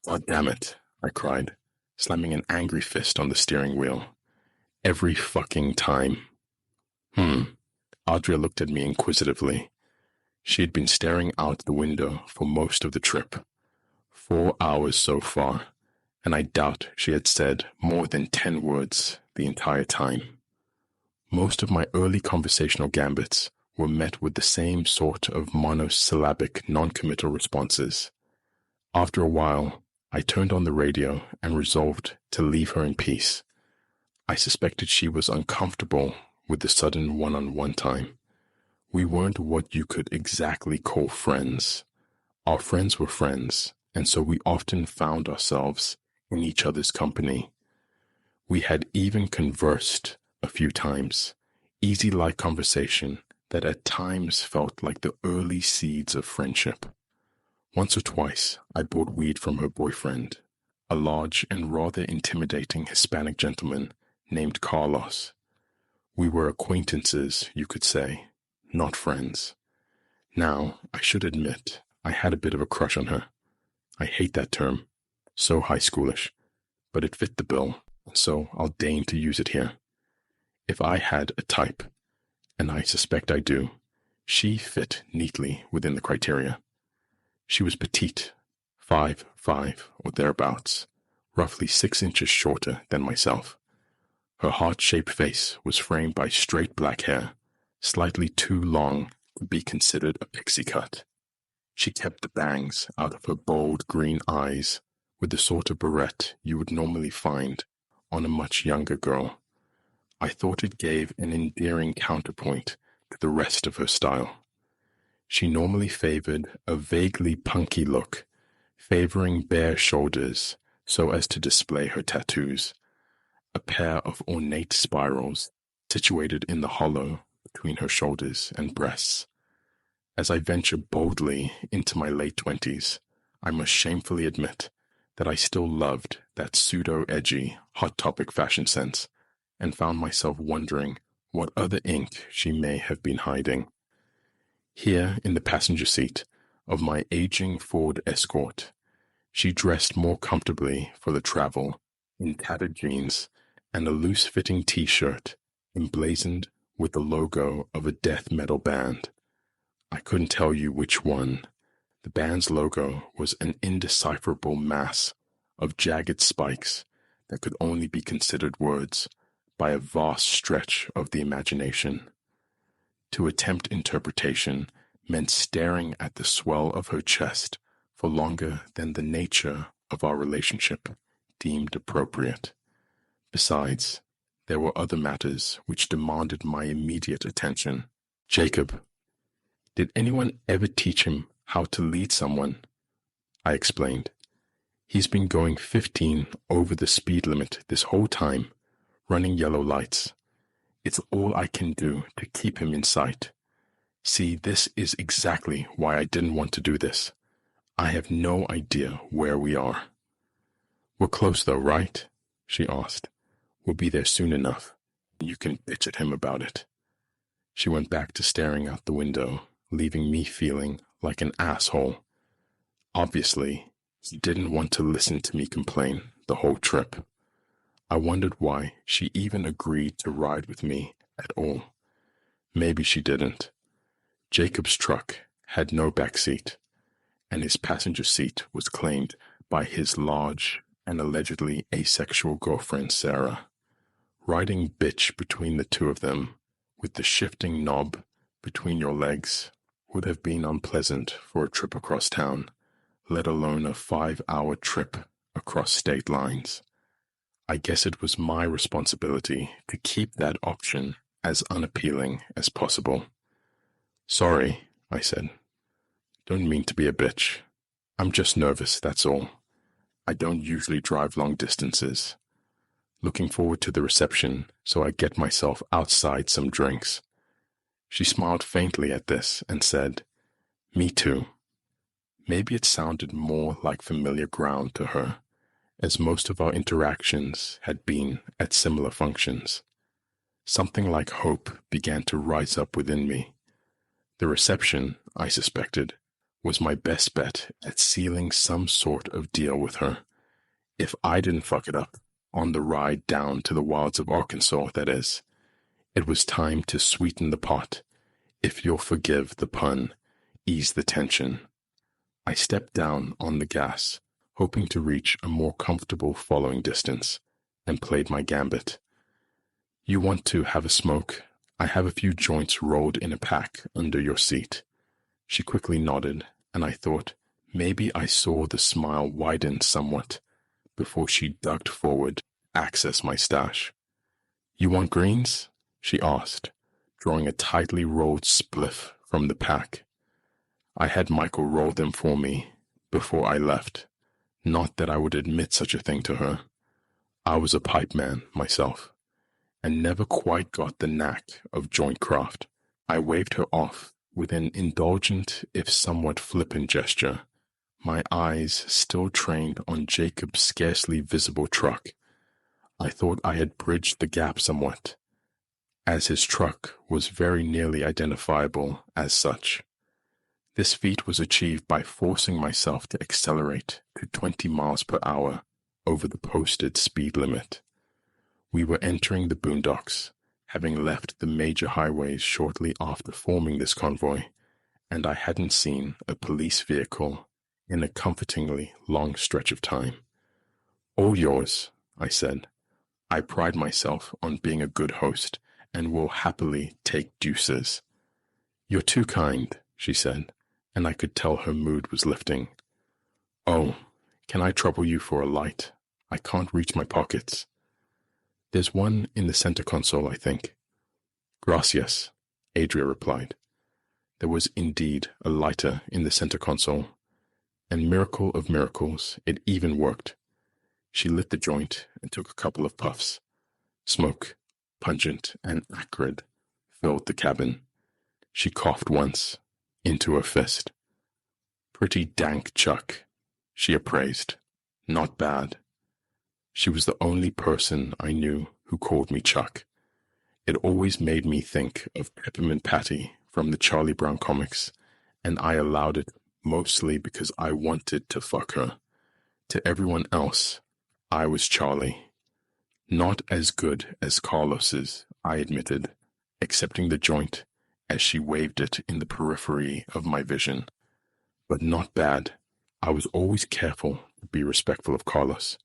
God damn it, I cried, slamming an angry fist on the steering wheel. Every fucking time. Adria looked at me inquisitively. She had been staring out the window for most of the trip. 4 hours so far, and I doubt she had said more than 10 words the entire time. Most of my early conversational gambits were met with the same sort of monosyllabic non-committal responses. After a while, I turned on the radio and resolved to leave her in peace. I suspected she was uncomfortable with the sudden one-on-one time. We weren't what you could exactly call friends. Our friends were friends, and so we often found ourselves in each other's company. We had even conversed a few times, easy light conversation that at times felt like the early seeds of friendship. Once or twice, I bought weed from her boyfriend, a large and rather intimidating Hispanic gentleman named Carlos. We were acquaintances, you could say, not friends. Now, I should admit, I had a bit of a crush on her. I hate that term, so high schoolish, but it fit the bill, and so I'll deign to use it here. If I had a type, and I suspect I do, she fit neatly within the criteria. She was petite, 5'5" or thereabouts, roughly 6 inches shorter than myself. Her heart-shaped face was framed by straight black hair, slightly too long to be considered a pixie cut. She kept the bangs out of her bold green eyes with the sort of barrette you would normally find on a much younger girl. I thought it gave an endearing counterpoint to the rest of her style. She normally favored a vaguely punky look, favoring bare shoulders so as to display her tattoos, a pair of ornate spirals situated in the hollow between her shoulders and breasts. As I venture boldly into my late 20s, I must shamefully admit that I still loved that pseudo-edgy, hot topic fashion sense, and found myself wondering what other ink she may have been hiding. Here in the passenger seat of my aging Ford Escort, she dressed more comfortably for the travel in tattered jeans and a loose-fitting t-shirt emblazoned with the logo of a death metal band. I couldn't tell you which one. The band's logo was an indecipherable mass of jagged spikes that could only be considered words by a vast stretch of the imagination. To attempt interpretation meant staring at the swell of her chest for longer than the nature of our relationship deemed appropriate. Besides, there were other matters which demanded my immediate attention. Jacob. Did anyone ever teach him how to lead someone? I explained. He's been going 15 over the speed limit this whole time, running yellow lights. It's all I can do to keep him in sight. See, this is exactly why I didn't want to do this. I have no idea where we are. We're close though, right? She asked. We'll be there soon enough. You can bitch at him about it. She went back to staring out the window, leaving me feeling like an asshole. Obviously, he didn't want to listen to me complain the whole trip. I wondered why she even agreed to ride with me at all. Maybe she didn't. Jacob's truck had no back seat, and his passenger seat was claimed by his large and allegedly asexual girlfriend Sarah. Riding bitch between the two of them, with the shifting knob between your legs, would have been unpleasant for a trip across town, let alone a 5-hour trip across state lines. I guess it was my responsibility to keep that option as unappealing as possible. Sorry, I said. Don't mean to be a bitch. I'm just nervous, that's all. I don't usually drive long distances. Looking forward to the reception, so I get myself outside some drinks. She smiled faintly at this and said, Me too. Maybe it sounded more like familiar ground to her, as most of our interactions had been at similar functions. Something like hope began to rise up within me. The reception, I suspected, was my best bet at sealing some sort of deal with her. If I didn't fuck it up, on the ride down to the wilds of Arkansas, that is, it was time to sweeten the pot. If you'll forgive the pun, ease the tension. I stepped down on the gas, hoping to reach a more comfortable following distance, and played my gambit. You want to have a smoke? I have a few joints rolled in a pack under your seat. She quickly nodded, and I thought maybe I saw the smile widen somewhat before she ducked forward to access my stash. You want greens? She asked, drawing a tightly rolled spliff from the pack. I had Michael roll them for me before I left. Not that I would admit such a thing to her. I was a pipe man myself, and never quite got the knack of joint craft. I waved her off with an indulgent, if somewhat flippant gesture, my eyes still trained on Jacob's scarcely visible truck. I thought I had bridged the gap somewhat, as his truck was very nearly identifiable as such. This feat was achieved by forcing myself to accelerate to 20 miles per hour over the posted speed limit. We were entering the boondocks, having left the major highways shortly after forming this convoy, and I hadn't seen a police vehicle in a comfortingly long stretch of time. All yours, I said. I pride myself on being a good host and will happily take deuces. You're too kind, she said, and I could tell her mood was lifting. Oh, can I trouble you for a light? I can't reach my pockets. There's one in the center console, I think. Gracias, Adria replied. There was indeed a lighter in the center console, and miracle of miracles, it even worked. She lit the joint and took a couple of puffs. Smoke, pungent and acrid, filled the cabin. She coughed once, into her fist. Pretty dank chuck, she appraised. Not bad. She was the only person I knew who called me Chuck. It always made me think of Peppermint Patty from the Charlie Brown comics, and I allowed it mostly because I wanted to fuck her. To everyone else, I was Charlie. Not as good as Carlos's, I admitted, accepting the joint as she waved it in the periphery of my vision. But not bad. I was always careful to be respectful of Carlos,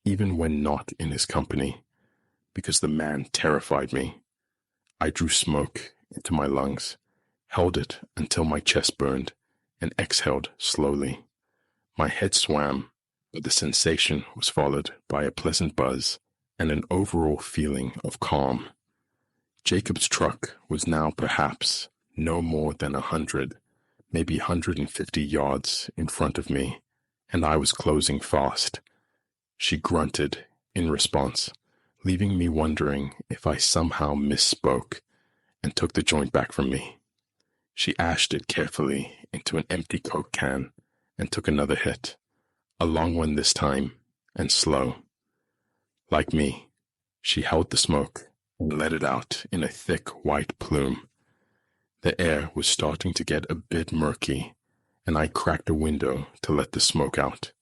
even when not in his company, because the man terrified me. I drew smoke into my lungs, held it until my chest burned, and exhaled slowly. My head swam, but the sensation was followed by a pleasant buzz and an overall feeling of calm. Jacob's truck was now perhaps no more than 100, maybe 150 yards in front of me, and I was closing fast. She grunted in response, leaving me wondering if I somehow misspoke, and took the joint back from me. She ashed it carefully into an empty Coke can and took another hit, a long one this time, and slow. Like me, she held the smoke and let it out in a thick white plume. The air was starting to get a bit murky, and I cracked a window to let the smoke out.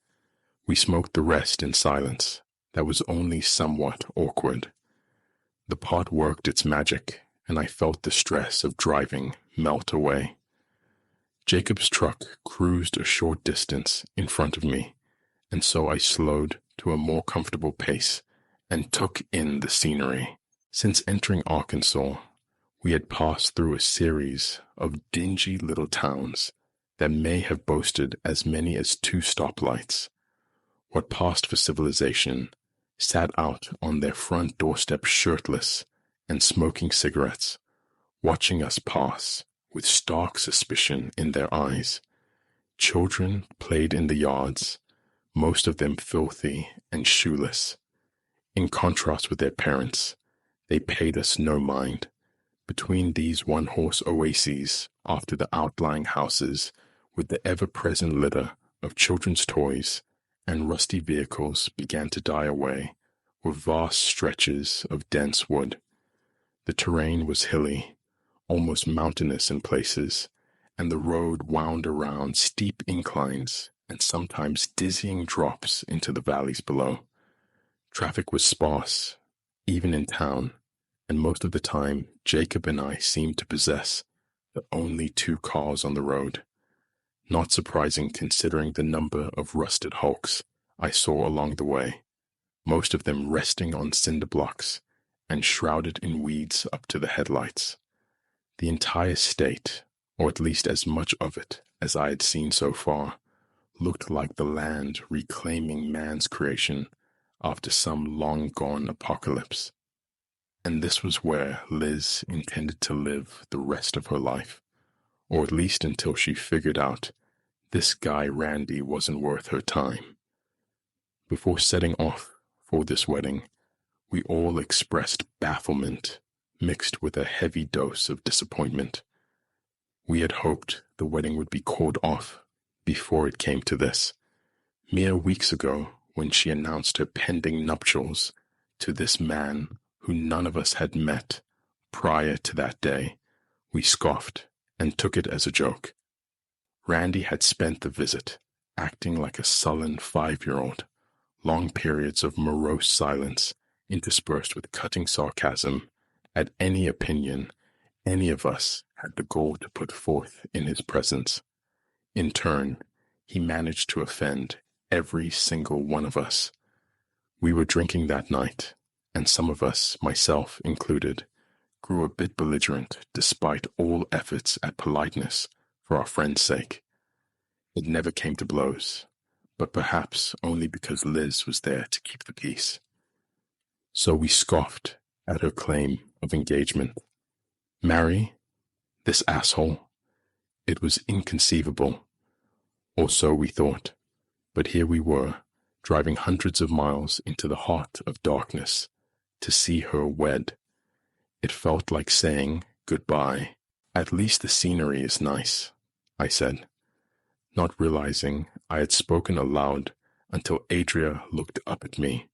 We smoked the rest in silence that was only somewhat awkward. The pot worked its magic, and I felt the stress of driving melt away. Jacob's truck cruised a short distance in front of me, and so I slowed to a more comfortable pace and took in the scenery. Since entering Arkansas, we had passed through a series of dingy little towns that may have boasted as many as 2 stoplights. What passed for civilization sat out on their front doorstep shirtless and smoking cigarettes, watching us pass with stark suspicion in their eyes. Children played in the yards, most of them filthy and shoeless. In contrast with their parents, they paid us no mind. Between these one-horse oases after the outlying houses, with the ever-present litter of children's toys and rusty vehicles began to die away, were vast stretches of dense wood. The terrain was hilly, almost mountainous in places, and the road wound around steep inclines and sometimes dizzying drops into the valleys below. Traffic was sparse, even in town, and most of the time Jacob and I seemed to possess the only two cars on the road. Not surprising considering the number of rusted hulks I saw along the way, most of them resting on cinder blocks and shrouded in weeds up to the headlights. The entire state, or at least as much of it as I had seen so far, looked like the land reclaiming man's creation after some long-gone apocalypse. And this was where Liz intended to live the rest of her life, or at least until she figured out this guy Randy wasn't worth her time. Before setting off for this wedding, we all expressed bafflement mixed with a heavy dose of disappointment. We had hoped the wedding would be called off before it came to this. Mere weeks ago, when she announced her pending nuptials to this man who none of us had met prior to that day, we scoffed and took it as a joke. Randy had spent the visit acting like a sullen 5-year-old, long periods of morose silence interspersed with cutting sarcasm at any opinion any of us had the gall to put forth in his presence. In turn, he managed to offend every single one of us. We were drinking that night, and some of us, myself included, grew a bit belligerent despite all efforts at politeness for our friend's sake. It never came to blows, but perhaps only because Liz was there to keep the peace. So we scoffed at her claim of engagement. Marry this asshole? It was inconceivable, or so we thought, but here we were, driving hundreds of miles into the heart of darkness to see her wed. It felt like saying goodbye. At least the scenery is nice, I said, not realizing I had spoken aloud until Adria looked up at me,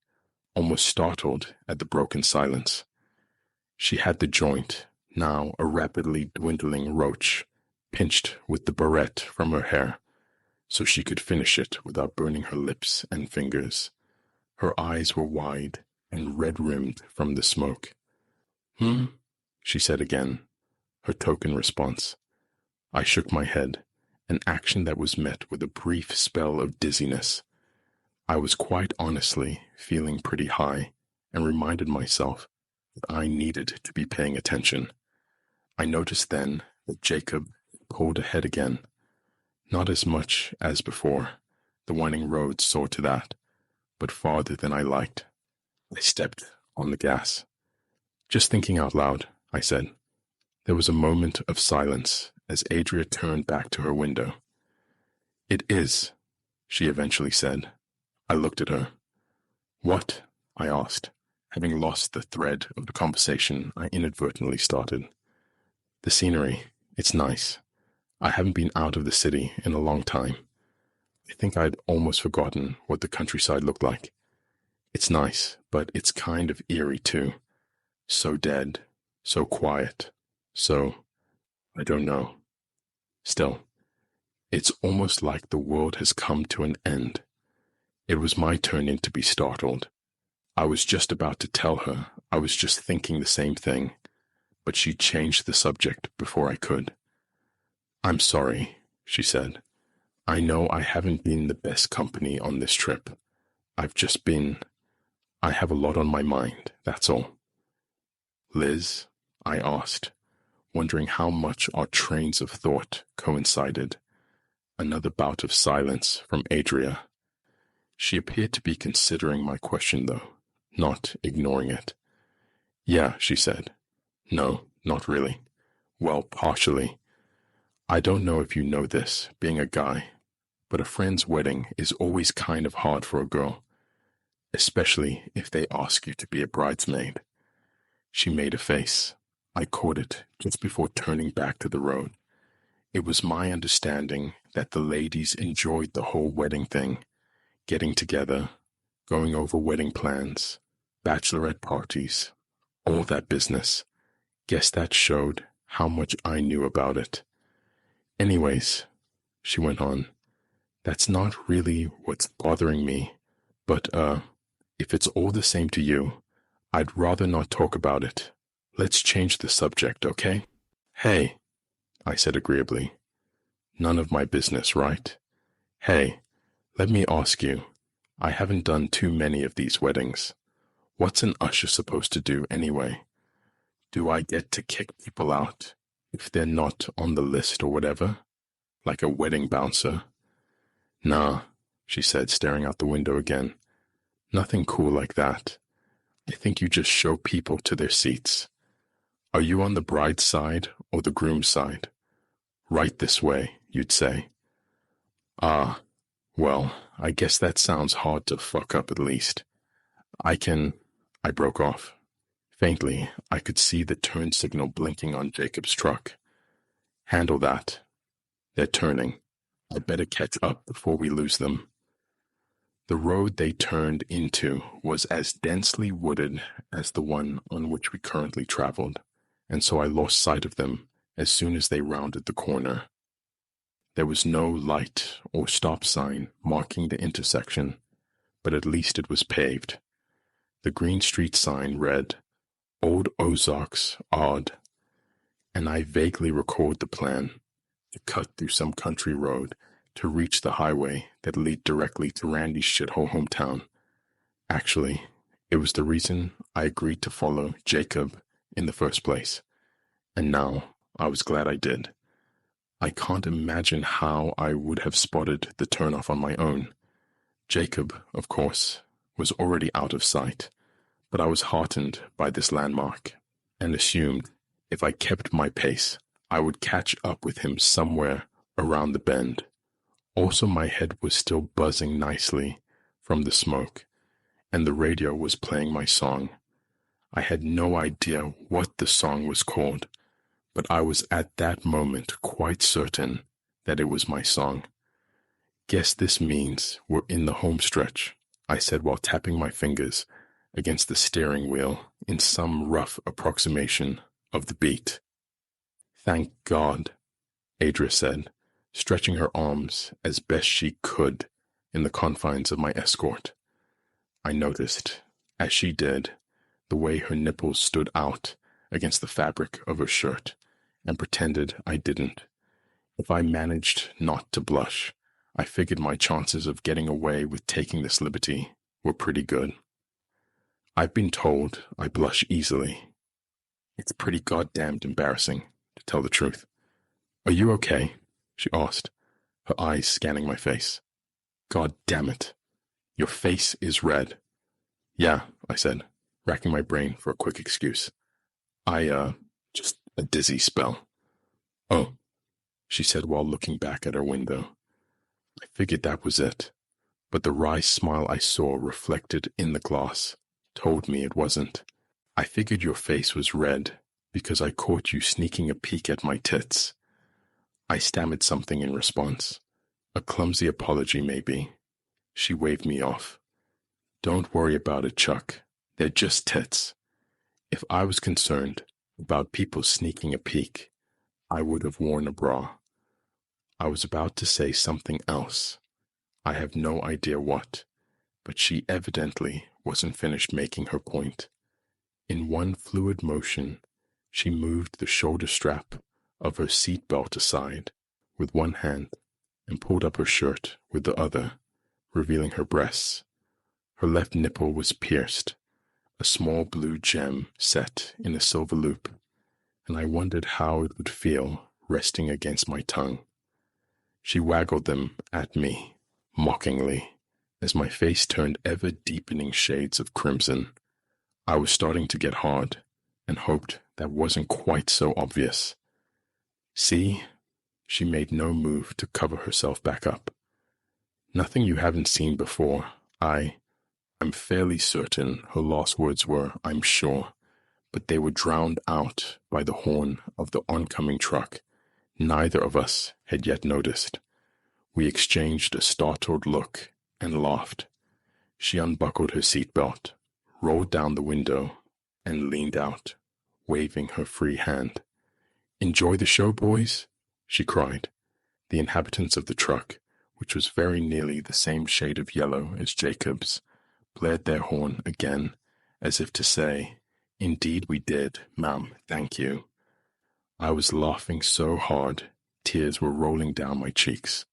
almost startled at the broken silence. She had the joint, now a rapidly dwindling roach, pinched with the barrette from her hair, so she could finish it without burning her lips and fingers. Her eyes were wide and red-rimmed from the smoke. She said again, her token response. I shook my head, an action that was met with a brief spell of dizziness. I was quite honestly feeling pretty high and reminded myself that I needed to be paying attention. I noticed then that Jacob pulled ahead again. Not as much as before, the winding road saw to that, but farther than I liked. I stepped on the gas. Just thinking out loud, I said. There was a moment of silence as Adria turned back to her window. It is, she eventually said. I looked at her. What? I asked, having lost the thread of the conversation I inadvertently started. The scenery, it's nice. I haven't been out of the city in a long time. I think I'd almost forgotten what the countryside looked like. It's nice, but it's kind of eerie too. So dead, so quiet, so, I don't know. Still, it's almost like the world has come to an end. It was my turn in to be startled. I was just about to tell her I was just thinking the same thing, but she changed the subject before I could. I'm sorry, she said. I know I haven't been the best company on this trip. I have a lot on my mind, that's all. Liz, I asked, wondering how much our trains of thought coincided. Another bout of silence from Adria. She appeared to be considering my question, though, not ignoring it. Yeah, she said. No, not really. Well, partially. I don't know if you know this, being a guy, but a friend's wedding is always kind of hard for a girl, especially if they ask you to be a bridesmaid. She made a face. I caught it just before turning back to the road. It was my understanding that the ladies enjoyed the whole wedding thing, getting together, going over wedding plans, bachelorette parties, all that business. Guess that showed how much I knew about it. Anyways, she went on, that's not really what's bothering me, but, if it's all the same to you, I'd rather not talk about it. Let's change the subject, okay? Hey, I said agreeably. None of my business, right? Hey, let me ask you, I haven't done too many of these weddings. What's an usher supposed to do anyway? Do I get to kick people out if they're not on the list or whatever? Like a wedding bouncer? Nah, she said, staring out the window again. Nothing cool like that. I think you just show people to their seats. Are you on the bride's side or the groom's side? Right this way, you'd say. Ah, well, I guess that sounds hard to fuck up at least. I broke off. Faintly, I could see the turn signal blinking on Jacob's truck. Handle that. They're turning. I'd better catch up before we lose them. The road they turned into was as densely wooded as the one on which we currently traveled, and so I lost sight of them as soon as they rounded the corner. There was no light or stop sign marking the intersection, but at least it was paved. The Green Street sign read, Old Ozarks, Odd, and I vaguely recalled the plan to cut through some country road to reach the highway that led directly to Randy's shithole hometown. Actually, it was the reason I agreed to follow Jacob in the first place, and now I was glad I did. I can't imagine how I would have spotted the turnoff on my own. Jacob, of course, was already out of sight, but I was heartened by this landmark and assumed if I kept my pace, I would catch up with him somewhere around the bend. Also, my head was still buzzing nicely from the smoke, and the radio was playing my song. I had no idea what the song was called, but I was at that moment quite certain that it was my song. Guess this means we're in the home stretch, I said while tapping my fingers against the steering wheel in some rough approximation of the beat. Thank God, Adria said, stretching her arms as best she could in the confines of my escort. I noticed, as she did, the way her nipples stood out against the fabric of her shirt, and pretended I didn't. If I managed not to blush, I figured my chances of getting away with taking this liberty were pretty good. I've been told I blush easily. It's pretty goddamned embarrassing, to tell the truth. Are you okay? She asked, her eyes scanning my face. God damn it. Your face is red. Yeah, I said, racking my brain for a quick excuse. Just a dizzy spell. Oh, she said while looking back at her window. I figured that was it, but the wry smile I saw reflected in the glass told me it wasn't. I figured your face was red because I caught you sneaking a peek at my tits. I stammered something in response. A clumsy apology, maybe. She waved me off. Don't worry about it, Chuck. They're just tits. If I was concerned about people sneaking a peek, I would have worn a bra. I was about to say something else. I have no idea what, but she evidently wasn't finished making her point. In one fluid motion, she moved the shoulder strap of her seatbelt aside with one hand and pulled up her shirt with the other, revealing her breasts. Her left nipple was pierced, a small blue gem set in a silver loop, and I wondered how it would feel resting against my tongue. She waggled them at me, mockingly, as my face turned ever-deepening shades of crimson. I was starting to get hard, and hoped that wasn't quite so obvious. See? She made no move to cover herself back up. Nothing you haven't seen before. I'm fairly certain her last words were, I'm sure, but they were drowned out by the horn of the oncoming truck. Neither of us had yet noticed. We exchanged a startled look and laughed. She unbuckled her seatbelt, rolled down the window, and leaned out, waving her free hand. Enjoy the show, boys? She cried, The inhabitants of the truck, which was very nearly the same shade of yellow as Jacob's, blared their horn again, as if to say, "Indeed we did, ma'am, thank you." I was laughing so hard, tears were rolling down my cheeks.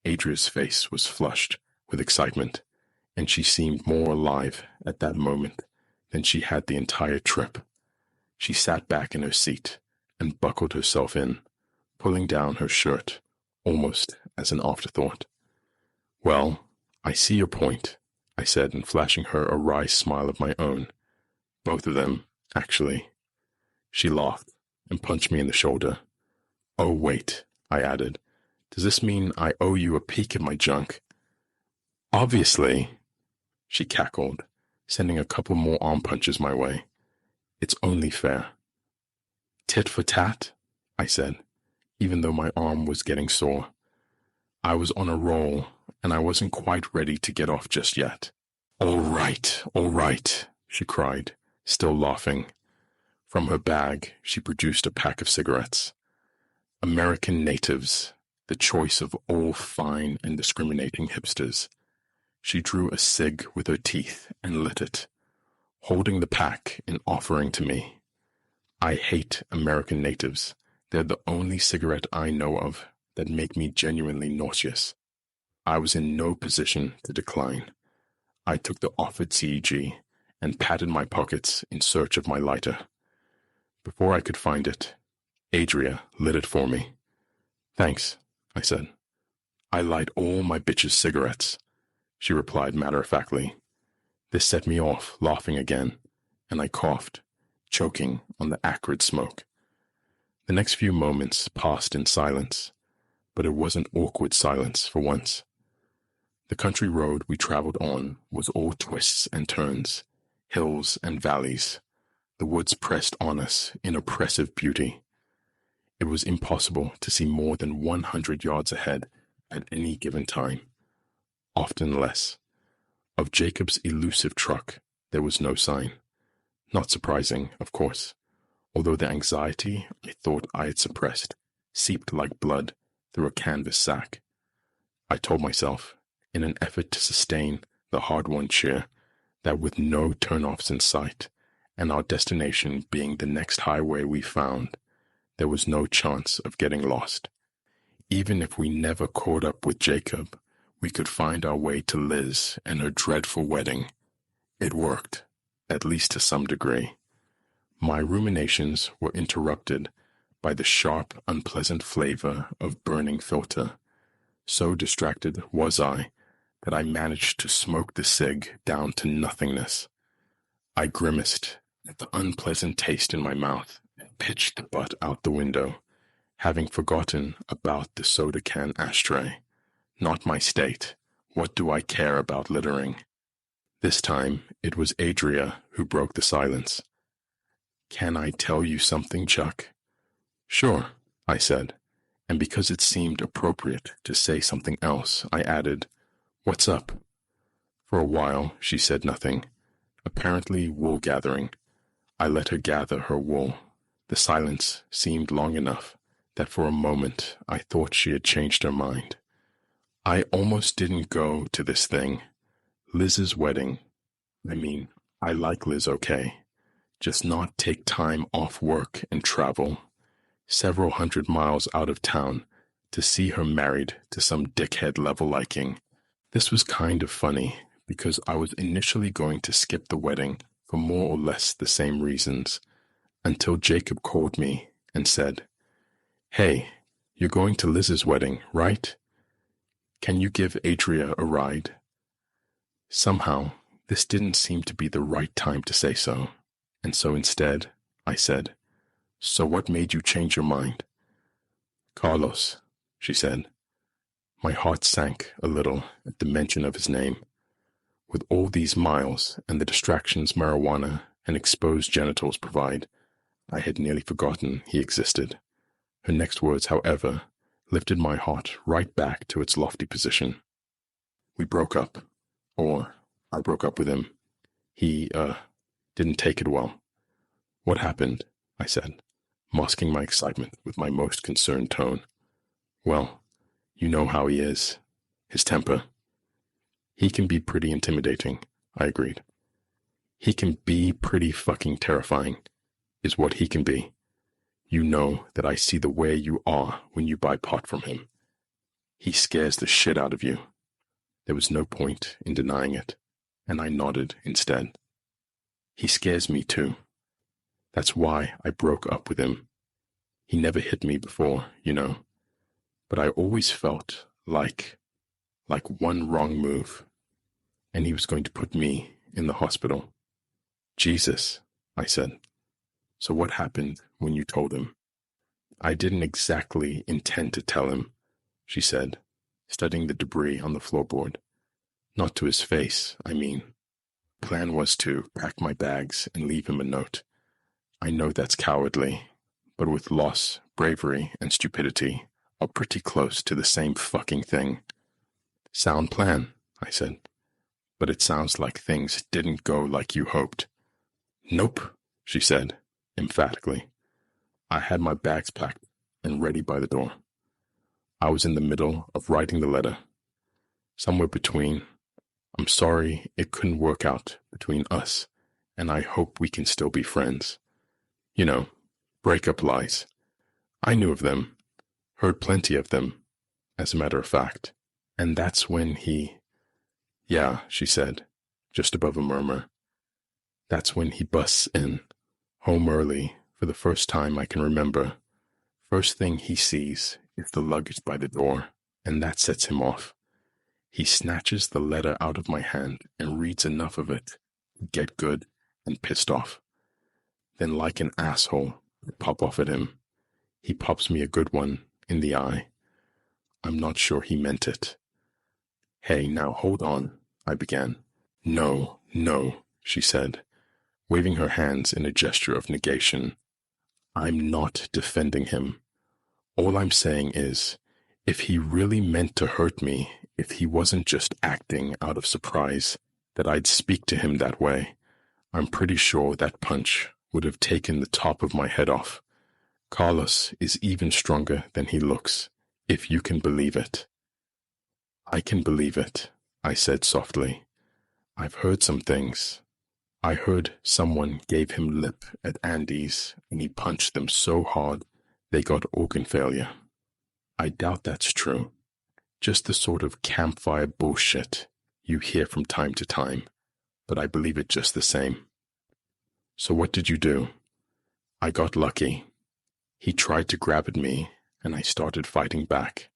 Adria's face was flushed with excitement, and she seemed more alive at that moment than she had the entire trip. She sat back in her seat and buckled herself in, pulling down her shirt, almost as an afterthought. "Well, I see your point," I said, and flashing her a wry smile of my own. "Both of them, actually." She laughed and punched me in the shoulder. "Oh, wait," I added. "Does this mean I owe you a peek at my junk?" "Obviously," she cackled, sending a couple more arm punches my way. "It's only fair." "Tit for tat," I said, even though my arm was getting sore. I was on a roll, and I wasn't quite ready to get off just yet. All right, she cried, still laughing. From her bag, she produced a pack of cigarettes. American natives, the choice of all fine and discriminating hipsters. She drew a cig with her teeth and lit it, holding the pack and offering to me. I hate American natives. They're the only cigarette I know of that make me genuinely nauseous. I was in no position to decline. I took the offered CEG and patted my pockets in search of my lighter. Before I could find it, Adria lit it for me. "Thanks," I said. "I light all my bitches' cigarettes," she replied matter-of-factly. This set me off laughing again, and I coughed, choking on the acrid smoke. The next few moments passed in silence, but it wasn't awkward silence for once. The country road we traveled on was all twists and turns, hills and valleys. The woods pressed on us in oppressive beauty. It was impossible to see more than 100 yards ahead at any given time, often less. Of Jacob's elusive truck, there was no sign. Not surprising, of course, although the anxiety I thought I had suppressed seeped like blood through a canvas sack. I told myself, in an effort to sustain the hard-won cheer, that with no turn-offs in sight, and our destination being the next highway we found, there was no chance of getting lost. Even if we never caught up with Jacob, we could find our way to Liz and her dreadful wedding. It worked, at least to some degree. My ruminations were interrupted by the sharp, unpleasant flavor of burning filter. So distracted was I that I managed to smoke the cig down to nothingness. I grimaced at the unpleasant taste in my mouth and pitched the butt out the window, having forgotten about the soda can ashtray. Not my state. What do I care about littering? This time it was Adria who broke the silence. "Can I tell you something, Chuck?" "Sure," I said, and because it seemed appropriate to say something else, I added, "What's up?" For a while she said nothing, apparently wool gathering. I let her gather her wool. The silence seemed long enough that for a moment I thought she had changed her mind. "I almost didn't go to this thing. Liz's wedding. I like Liz okay. Just not take time off work and travel several hundred miles out of town to see her married to some dickhead level liking. This was kind of funny because I was initially going to skip the wedding for more or less the same reasons, until Jacob called me and said, "Hey, you're going to Liz's wedding, right? Can you give Adria a ride?" Somehow, this didn't seem to be the right time to say so, and so instead, I said, "So what made you change your mind?" "Carlos," she said. My heart sank a little at the mention of his name. With all these miles and the distractions marijuana and exposed genitals provide, I had nearly forgotten he existed. Her next words, however, lifted my heart right back to its lofty position. "We broke up. Or, I broke up with him. He, didn't take it well." "What happened?" I said, masking my excitement with my most concerned tone. "Well, You know how he is. His temper. He can be pretty intimidating, I agreed. He can be pretty fucking terrifying, is what he can be. You know that I see the way you are when you buy pot from him. He scares the shit out of you. There was no point in denying it, and I nodded instead. He scares me too. That's why I broke up with him. He never hit me before, you know, but I always felt like one wrong move, and he was going to put me in the hospital. Jesus, I said. So what happened when you told him? I didn't exactly intend to tell him, she said, studying the debris on the floorboard. Not to his face, I mean. Plan was to pack my bags and leave him a note. I know that's cowardly, but with loss, bravery, and stupidity are pretty close to the same fucking thing. Sound plan, I said, but it sounds like things didn't go like you hoped. Nope, she said, emphatically. I had my bags packed and ready by the door. I was in the middle of writing the letter. Somewhere between, I'm sorry it couldn't work out between us, and I hope we can still be friends. You know, breakup lies. I knew of them, heard plenty of them, as a matter of fact. And that's when he... Yeah, she said, just above a murmur. That's when he busts in, home early, for the first time I can remember. First thing he sees is the luggage by the door, and that sets him off. He snatches the letter out of my hand and reads enough of it to get good and pissed off. Then, like an asshole, I pop off at him. He pops me a good one in the eye. I'm not sure he meant it. Hey, now hold on, I began. No, she said, waving her hands in a gesture of negation. I'm not defending him. All I'm saying is, if he really meant to hurt me, if he wasn't just acting out of surprise that I'd speak to him that way, I'm pretty sure that punch would have taken the top of my head off. Carlos is even stronger than he looks, if you can believe it. I can believe it, I said softly. I've heard some things. I heard someone gave him lip at Andy's and he punched them so hard they got organ failure. I doubt that's true. Just the sort of campfire bullshit you hear from time to time, but I believe it just the same. So what did you do? I got lucky. He tried to grab at me, and I started fighting back.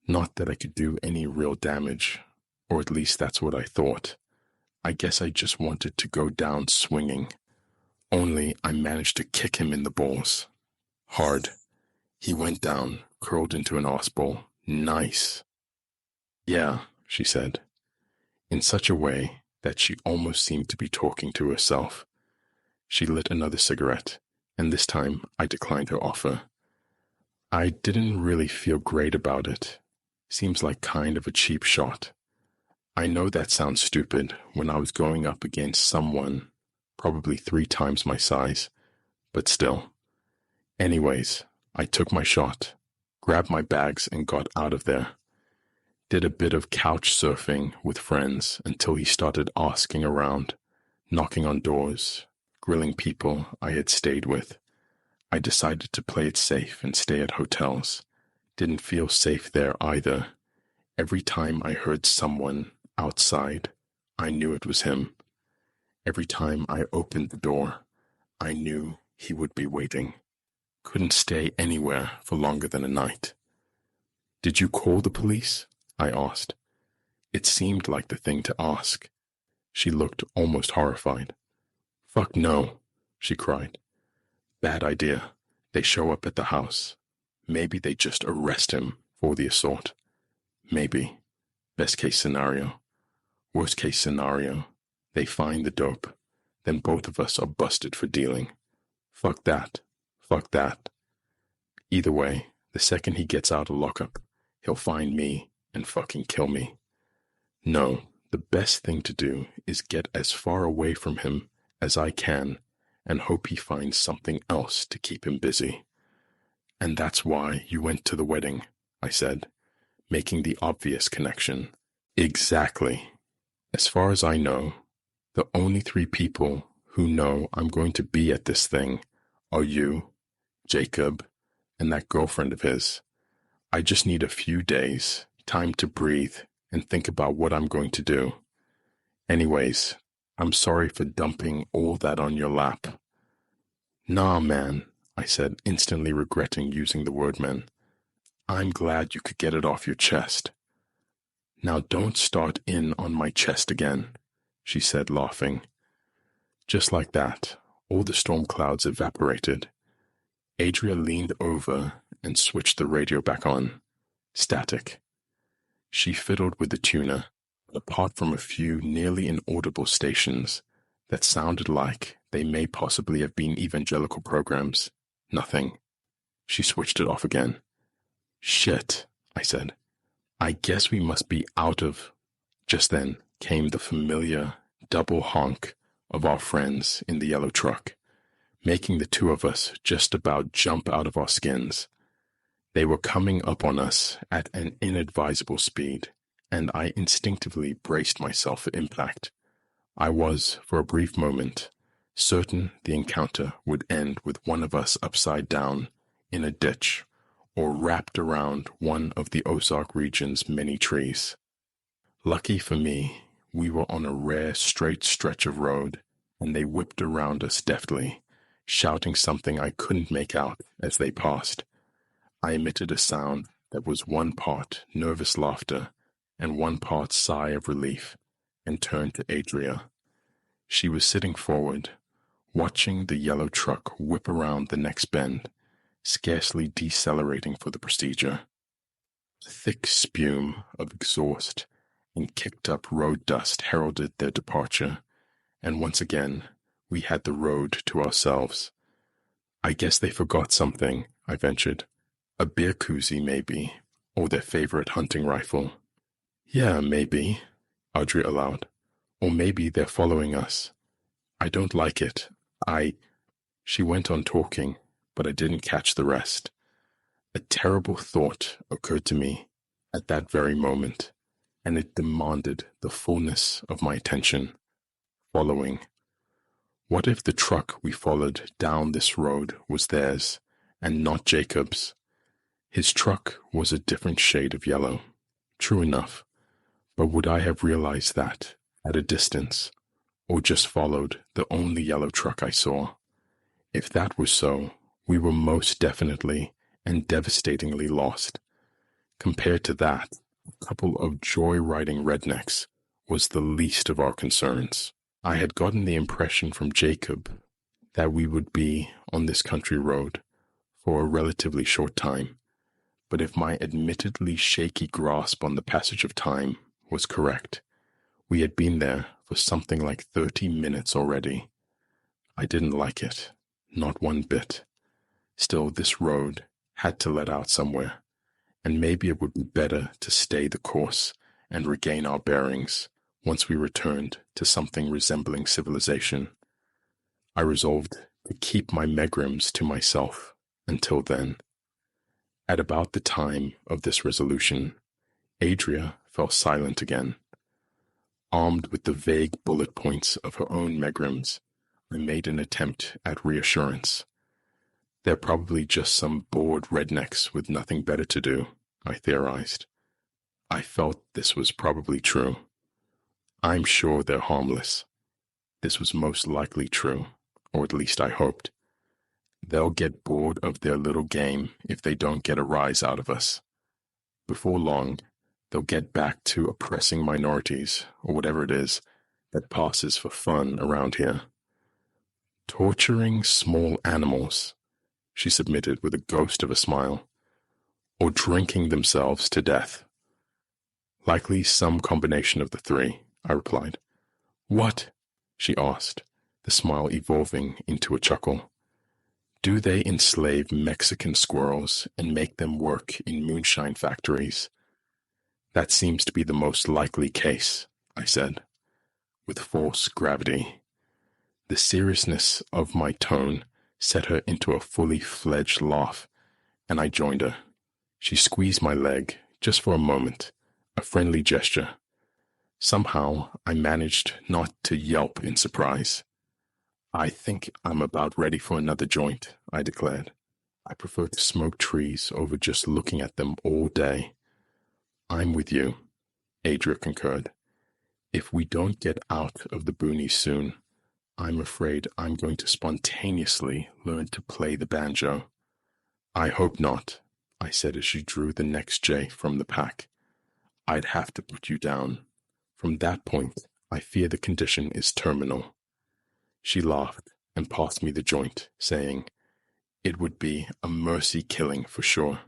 Not that I could do any real damage, or at least that's what I thought. I guess I just wanted to go down swinging. Only I managed to kick him in the balls. Hard. He went down, curled into an arse ball. Nice. Yeah, she said, in such a way that she almost seemed to be talking to herself. She lit another cigarette, and this time I declined her offer. I didn't really feel great about it. Seems like kind of a cheap shot. I know that sounds stupid when I was going up against someone probably 3 times my size, but still. Anyways, I took my shot, grabbed my bags and got out of there. Did a bit of couch surfing with friends until he started asking around, knocking on doors, grilling people I had stayed with. I decided to play it safe and stay at hotels. Didn't feel safe there either. Every time I heard someone outside, I knew it was him. Every time I opened the door, I knew he would be waiting. Couldn't stay anywhere for longer than a night. Did you call the police? I asked. It seemed like the thing to ask. She looked almost horrified. Fuck no, she cried. Bad idea. They show up at the house. Maybe they just arrest him for the assault. Maybe. Best case scenario. Worst case scenario. They find the dope. Then both of us are busted for dealing. Fuck that. Fuck that. Either way, the second he gets out of lockup, he'll find me and fucking kill me. No, the best thing to do is get as far away from him as I can and hope he finds something else to keep him busy. And that's why you went to the wedding, I said. making the obvious connection. Exactly. As far as I know, the only 3 people who know I'm going to be at this thing are you, Jacob, and that girlfriend of his. I just need a few days, time to breathe and think about what I'm going to do. Anyways, I'm sorry for dumping all that on your lap. Nah, man, I said, instantly regretting using the word man. I'm glad you could get it off your chest. Now don't start in on my chest again, she said, laughing. Just like that, all the storm clouds evaporated. Adria leaned over and switched the radio back on. Static. She fiddled with the tuner, but apart from a few nearly inaudible stations that sounded like they may possibly have been evangelical programs, nothing. She switched it off again. Shit, I said. I guess we must be out of... Just then came the familiar double honk of our friends in the yellow truck, making the 2 of us just about jump out of our skins. They were coming up on us at an inadvisable speed, and I instinctively braced myself for impact. I was, for a brief moment, certain the encounter would end with one of us upside down in a ditch or wrapped around one of the Ozark region's many trees. Lucky for me, we were on a rare straight stretch of road, and they whipped around us deftly, shouting something I couldn't make out as they passed. I emitted a sound that was one part nervous laughter and one part sigh of relief, and turned to Adria. She was sitting forward, watching the yellow truck whip around the next bend, scarcely decelerating for the procedure. A thick spume of exhaust and kicked-up road dust heralded their departure, and once again we had the road to ourselves. I guess they forgot something, I ventured. A beer koozie, maybe, or their favorite hunting rifle. Yeah, maybe, Adria allowed. Or maybe they're following us. I don't like it. She went on talking, but I didn't catch the rest. A terrible thought occurred to me at that very moment, and it demanded the fullness of my attention. Following. What if the truck we followed down this road was theirs, and not Jacob's? His truck was a different shade of yellow. True enough. But would I have realized that at a distance, or just followed the only yellow truck I saw? If that was so, we were most definitely and devastatingly lost. Compared to that, a couple of joy-riding rednecks was the least of our concerns. I had gotten the impression from Jacob that we would be on this country road for a relatively short time, but if my admittedly shaky grasp on the passage of time was correct, we had been there for something like 30 minutes already. I didn't like it, not one bit. Still, this road had to let out somewhere, and maybe it would be better to stay the course and regain our bearings once we returned to something resembling civilization. I resolved to keep my megrims to myself until then. At about the time of this resolution, Adria fell silent again. Armed with the vague bullet points of her own megrims, I made an attempt at reassurance. They're probably just some bored rednecks with nothing better to do, I theorized. I felt this was probably true. I'm sure they're harmless. This was most likely true, or at least I hoped. They'll get bored of their little game if they don't get a rise out of us. Before long, they'll get back to oppressing minorities, or whatever it is that passes for fun around here. Torturing small animals, she submitted with a ghost of a smile, or drinking themselves to death. Likely some combination of the 3, I replied. What? She asked, the smile evolving into a chuckle. Do they enslave Mexican squirrels and make them work in moonshine factories? That seems to be the most likely case, I said, with false gravity. The seriousness of my tone set her into a fully fledged laugh, and I joined her. She squeezed my leg Just for a moment, a friendly gesture. Somehow, I managed not to yelp in surprise. I think I'm about ready for another joint, I declared. I prefer to smoke trees over just looking at them all day. I'm with you, Adria concurred. If we don't get out of the boonies soon, I'm afraid I'm going to spontaneously learn to play the banjo. I hope not, I said as she drew the next J from the pack. I'd have to put you down. From that point, I fear the condition is terminal. She laughed and passed me the joint, saying, "It would be a mercy killing for sure.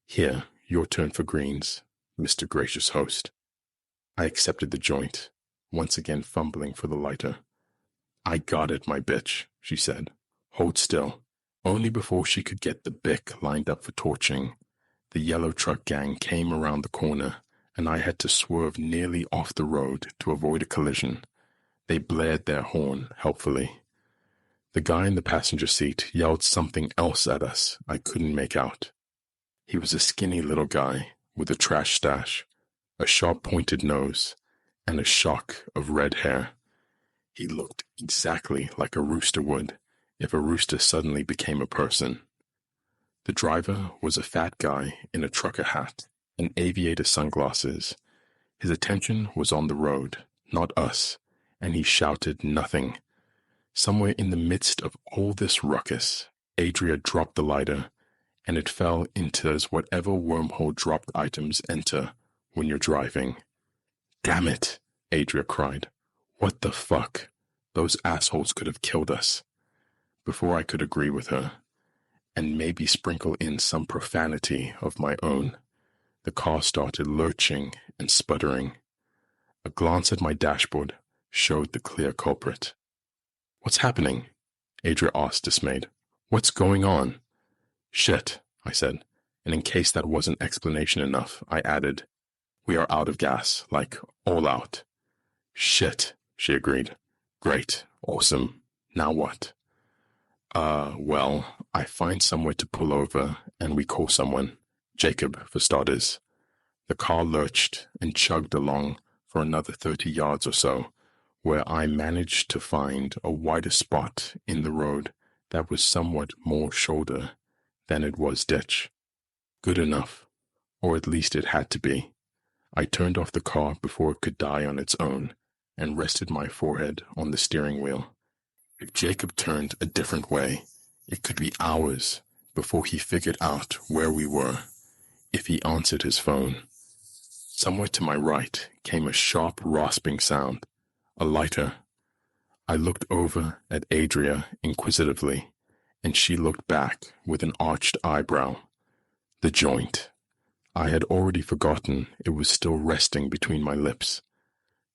Here, your turn for greens, Mr. Gracious Host." I accepted the joint, once again fumbling for the lighter. "I got it, my bitch," she said. "Hold still." Only before she could get the Bic lined up for torching, the yellow truck gang came around the corner, and I had to swerve nearly off the road to avoid a collision. They blared their horn helpfully. The guy in the passenger seat yelled something else at us I couldn't make out. He was a skinny little guy with a trash stash, a sharp-pointed nose, and a shock of red hair. He looked exactly like a rooster would if a rooster suddenly became a person. The driver was a fat guy in a trucker hat and aviator sunglasses. His attention was on the road, not us, and he shouted nothing. Somewhere in the midst of all this ruckus, Adria dropped the lighter, and it fell into whatever wormhole dropped items enter when you're driving. "Damn it," Adria cried. "What the fuck? Those assholes could have killed us." Before I could agree with her, and maybe sprinkle in some profanity of my own, the car started lurching and sputtering. A glance at my dashboard showed the clear culprit. "What's happening?" Adria asked, dismayed. "What's going on?" "Shit," I said, and in case that wasn't explanation enough, I added, "We are out of gas, like all out." "Shit," she agreed. "Great, awesome. Now what?" Well, I find somewhere to pull over and we call someone. Jacob, for starters." The car lurched and chugged along for another 30 yards or so, where I managed to find a wider spot in the road that was somewhat more shoulder than it was ditch. Good enough, or at least it had to be. I turned off the car before it could die on its own and rested my forehead on the steering wheel. If Jacob turned a different way, it could be hours before he figured out where we were, if he answered his phone. Somewhere to my right came a sharp rasping sound, a lighter. I looked over at Adria inquisitively, and she looked back with an arched eyebrow. The joint. I had already forgotten it was still resting between my lips.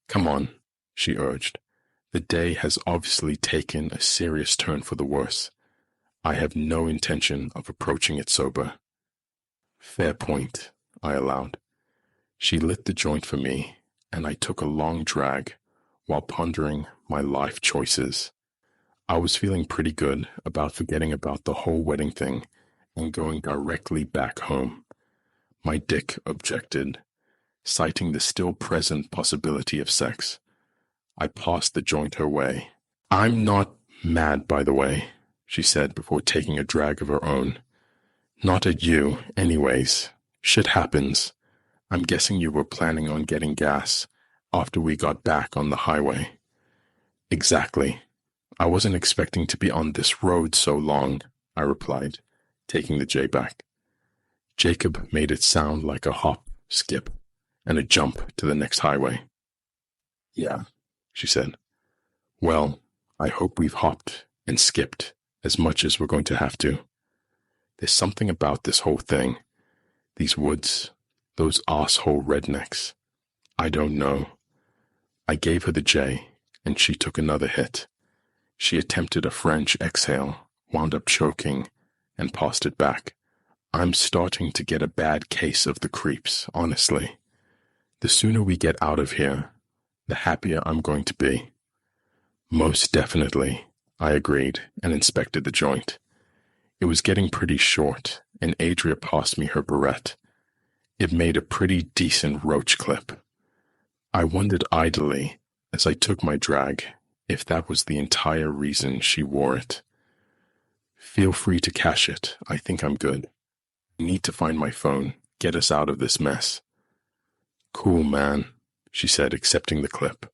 "Come on," she urged. "The day has obviously taken a serious turn for the worse. I have no intention of approaching it sober." "Fair point," I allowed. She lit the joint for me, and I took a long drag while pondering my life choices. I was feeling pretty good about forgetting about the whole wedding thing and going directly back home. My dick objected, citing the still present possibility of sex. I passed the joint her way. "I'm not mad, by the way," she said before taking a drag of her own. "Not at you, anyways. Shit happens. I'm guessing you were planning on getting gas after we got back on the highway." "Exactly. I wasn't expecting to be on this road so long," I replied, taking the J back. Jacob made it sound like a hop, skip, and a jump to the next highway. "Yeah," she said. "Well, I hope we've hopped and skipped as much as we're going to have to. There's something about this whole thing. These woods, those asshole rednecks. I don't know." I gave her the J, and she took another hit. She attempted a French exhale, wound up choking, and passed it back. I'm starting to get a bad case of the creeps, honestly. The sooner we get out of here, the happier I'm going to be. "Most definitely," I agreed and inspected the joint. It was getting pretty short, and Adria passed me her barrette. It made a pretty decent roach clip. I wondered idly, as I took my drag, if that was the entire reason she wore it. Feel free to cash it. I think I'm good. I need to find my phone. Get us out of this mess. Cool, man, she said, accepting the clip.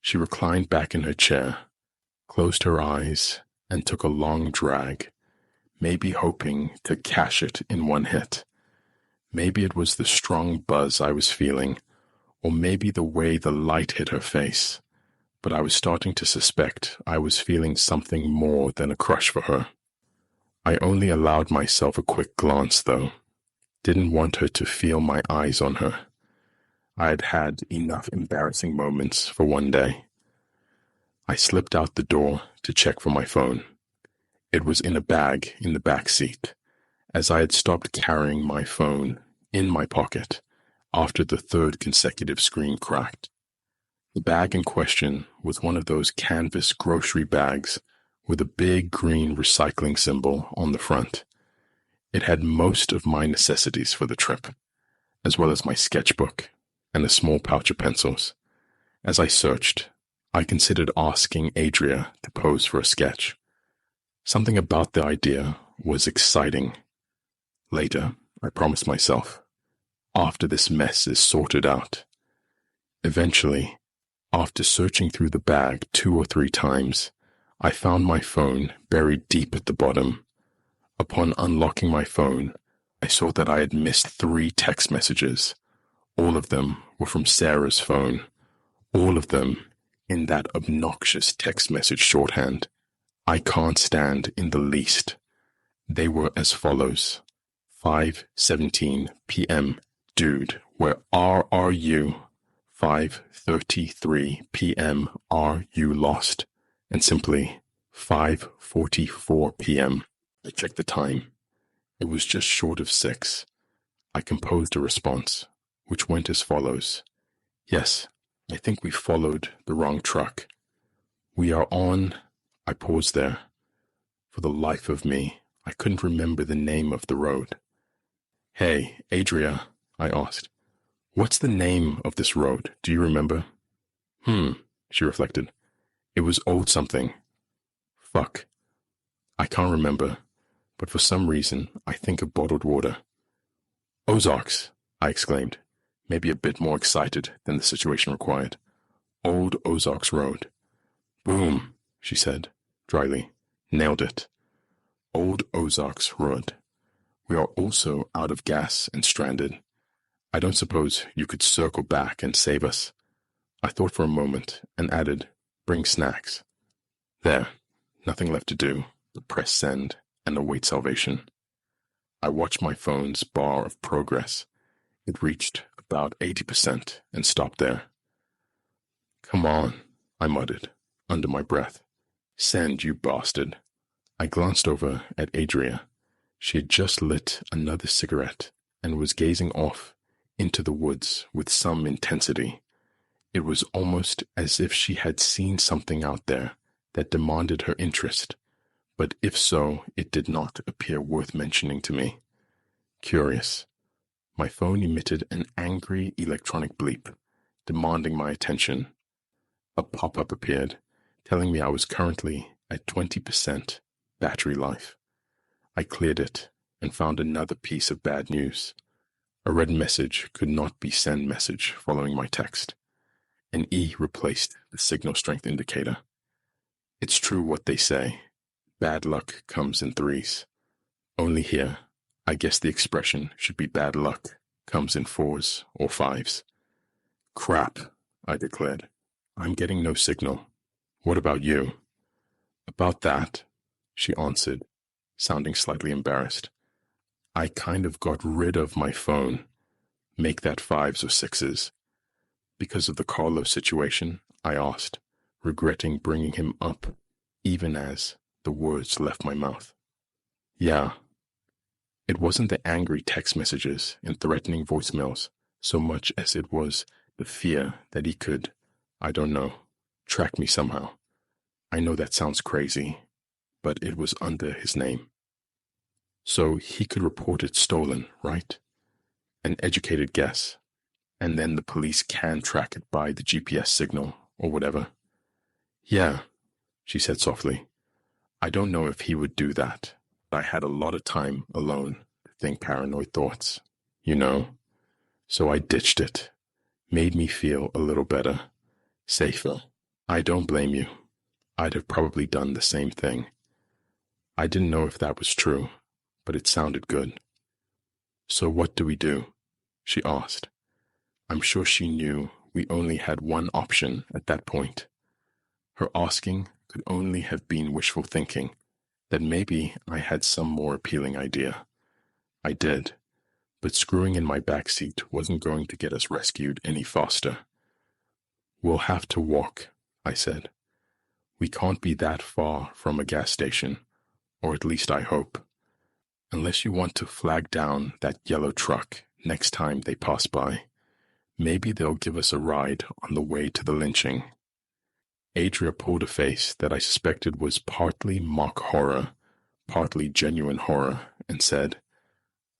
She reclined back in her chair, closed her eyes, and took a long drag, maybe hoping to cash it in one hit. Maybe it was the strong buzz I was feeling, or maybe the way the light hit her face, but I was starting to suspect I was feeling something more than a crush for her. I only allowed myself a quick glance, though. Didn't want her to feel my eyes on her. I had had enough embarrassing moments for one day. I slipped out the door to check for my phone. It was in a bag in the back seat, as I had stopped carrying my phone in my pocket after the third consecutive screen cracked. The bag in question was one of those canvas grocery bags with a big green recycling symbol on the front. It had most of my necessities for the trip, as well as my sketchbook and a small pouch of pencils. As I searched, I considered asking Adria to pose for a sketch. Something about the idea was exciting. Later, I promised myself, after this mess is sorted out. Eventually, after searching through the bag 2 or 3 times, I found my phone buried deep at the bottom. Upon unlocking my phone, I saw that I had missed 3 text messages. All of them were from Sarah's phone. All of them in that obnoxious text message shorthand I can't stand in the least. They were as follows. 5:17 p.m. Dude, where are you? 5:33 p.m. Are you lost? And simply 5:44 p.m. I checked the time. It was just short of 6. I composed a response, which went as follows. Yes, I think we followed the wrong truck. We are on... I paused there. For the life of me, I couldn't remember the name of the road. Hey, Adria, I asked. What's the name of this road? Do you remember? She reflected. It was old something. Fuck. I can't remember, but for some reason, I think of bottled water. Ozarks, I exclaimed, maybe a bit more excited than the situation required. Old Ozarks Road. Boom, she said, dryly. Nailed it. Old Ozarks Road. We are also out of gas and stranded. I don't suppose you could circle back and save us. I thought for a moment and added, bring snacks. There, nothing left to do but press send and await salvation. I watched my phone's bar of progress. It reached about 80% and stopped there. Come on, I muttered, under my breath. Send, you bastard. I glanced over at Adria. She had just lit another cigarette and was gazing off into the woods with some intensity. It was almost as if she had seen something out there that demanded her interest, but if so, it did not appear worth mentioning to me. Curious. My phone emitted an angry electronic bleep, demanding my attention. A pop-up appeared, telling me I was currently at 20% battery life. I cleared it and found another piece of bad news. A red message could not be send message following my text. An E replaced the signal strength indicator. It's true what they say. Bad luck comes in 3s. Only here, I guess the expression should be bad luck comes in 4s or 5s. Crap, I declared. I'm getting no signal. What about you? About that, she answered, sounding slightly embarrassed. I kind of got rid of my phone. Make that 5s or 6s. Because of the Carlos situation, I asked, regretting bringing him up, even as the words left my mouth. Yeah. It wasn't the angry text messages and threatening voicemails so much as it was the fear that he could, I don't know, track me somehow. I know that sounds crazy, but it was under his name. So he could report it stolen, right? An educated guess. And then the police can track it by the GPS signal or whatever. Yeah, she said softly. I don't know if he would do that. I had a lot of time alone to think paranoid thoughts, you know. So I ditched it. Made me feel a little better, safer. I don't blame you. I'd have probably done the same thing. I didn't know if that was true, but it sounded good. So what do we do? She asked. I'm sure she knew we only had one option at that point. Her asking could only have been wishful thinking, that maybe I had some more appealing idea. I did, but screwing in my back seat wasn't going to get us rescued any faster. We'll have to walk, I said. We can't be that far from a gas station, or at least I hope. Unless you want to flag down that yellow truck next time they pass by. Maybe they'll give us a ride on the way to the lynching. Adria pulled a face that I suspected was partly mock horror, partly genuine horror, and said,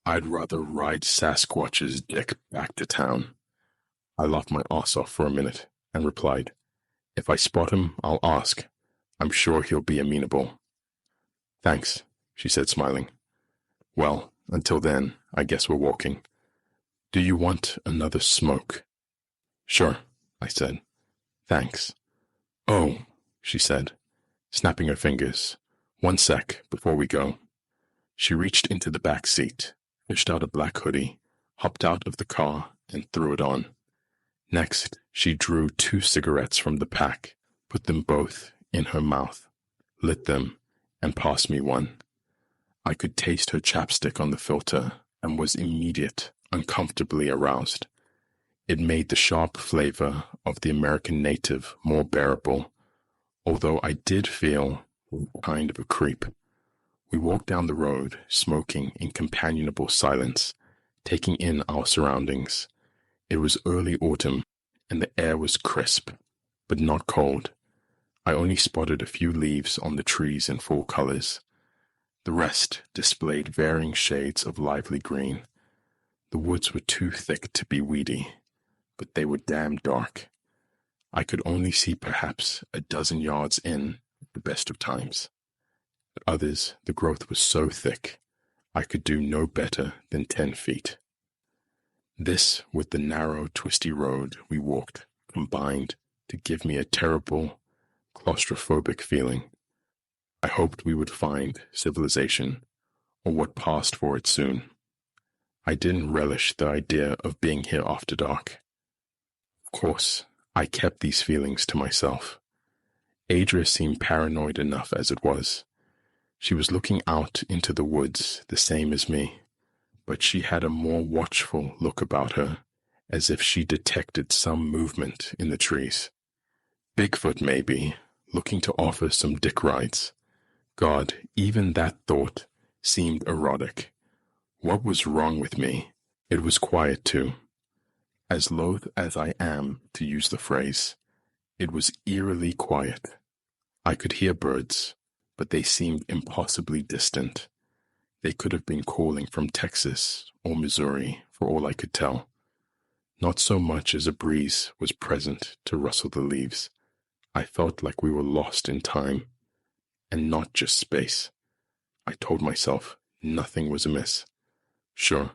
I'd rather ride Sasquatch's dick back to town. I laughed my ass off for a minute and replied, If I spot him, I'll ask. I'm sure he'll be amenable. Thanks, she said, smiling. Well, until then, I guess we're walking. Do you want another smoke? Sure, I said. Thanks. Oh, she said, snapping her fingers. 1 sec before we go. She reached into the back seat, fished out a black hoodie, hopped out of the car, and threw it on. Next, she drew 2 cigarettes from the pack, put them both in her mouth, lit them, and passed me one. I could taste her chapstick on the filter and was uncomfortably aroused. It made the sharp flavor of the American native more bearable, although I did feel kind of a creep. We walked down the road, smoking in companionable silence, taking in our surroundings. It was early autumn, and the air was crisp, but not cold. I only spotted a few leaves on the trees in full colors. The rest displayed varying shades of lively green. The woods were too thick to be weedy, but they were damn dark. I could only see perhaps a dozen yards in at the best of times. At others, the growth was so thick, I could do no better than 10 feet. This, with the narrow, twisty road we walked, combined to give me a terrible, claustrophobic feeling. I hoped we would find civilization, or what passed for it soon. I didn't relish the idea of being here after dark. Of course, I kept these feelings to myself. Adria seemed paranoid enough as it was. She was looking out into the woods the same as me, but she had a more watchful look about her, as if she detected some movement in the trees. Bigfoot, maybe, looking to offer some dick rides. God, even that thought seemed erotic. What was wrong with me? It was quiet, too. As loath as I am to use the phrase, it was eerily quiet. I could hear birds, but they seemed impossibly distant. They could have been calling from Texas or Missouri, for all I could tell. Not so much as a breeze was present to rustle the leaves. I felt like we were lost in time, and not just space. I told myself nothing was amiss. Sure,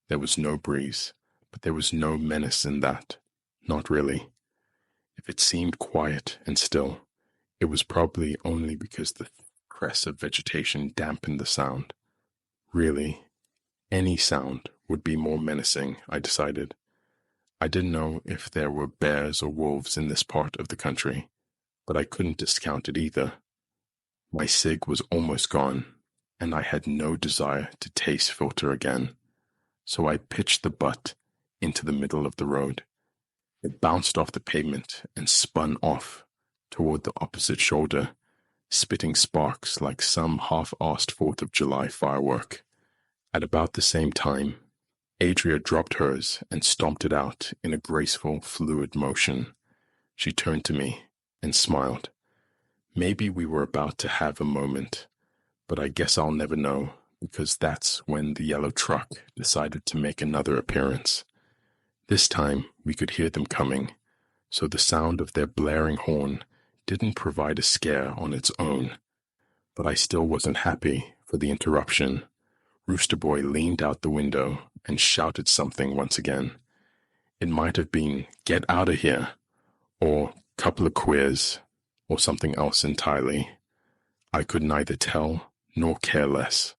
there was no breeze, but there was no menace in that. Not really. If it seemed quiet and still, it was probably only because the crest of vegetation dampened the sound. Really, any sound would be more menacing, I decided. I didn't know if there were bears or wolves in this part of the country, but I couldn't discount it either. My cig was almost gone, and I had no desire to taste filter again, so I pitched the butt into the middle of the road. It bounced off the pavement and spun off toward the opposite shoulder, spitting sparks like some half-assed 4th of July firework. At about the same time, Adria dropped hers and stomped it out in a graceful, fluid motion. She turned to me and smiled. Maybe we were about to have a moment, but I guess I'll never know because that's when the yellow truck decided to make another appearance. This time, we could hear them coming, so the sound of their blaring horn didn't provide a scare on its own. But I still wasn't happy for the interruption. Rooster Boy leaned out the window and shouted something once again. It might have been, "Get out of here," or "Couple of queers," or something else entirely. I could neither tell nor care less.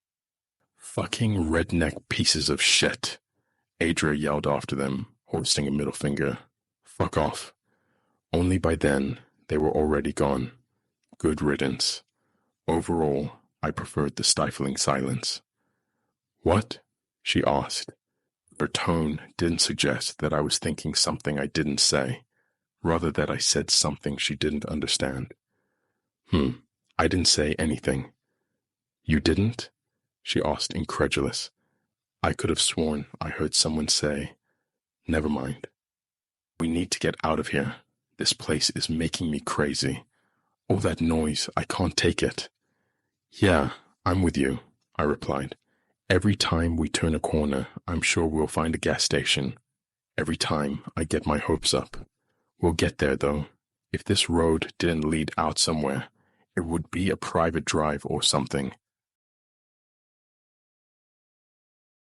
"Fucking redneck pieces of shit," Adria yelled after them, hoisting a middle finger. "Fuck off." Only by then, they were already gone. Good riddance. Overall, I preferred the stifling silence. "What?" she asked. Her tone didn't suggest that I was thinking something I didn't say, rather that I said something she didn't understand. I didn't say anything." "You didn't?" she asked, incredulous. I could have sworn I heard someone say, "Never mind. We need to get out of here. This place is making me crazy. All that noise, I can't take it." "Yeah, I'm with you," I replied. "Every time we turn a corner, I'm sure we'll find a gas station. Every time I get my hopes up. We'll get there, though. If this road didn't lead out somewhere, it would be a private drive or something,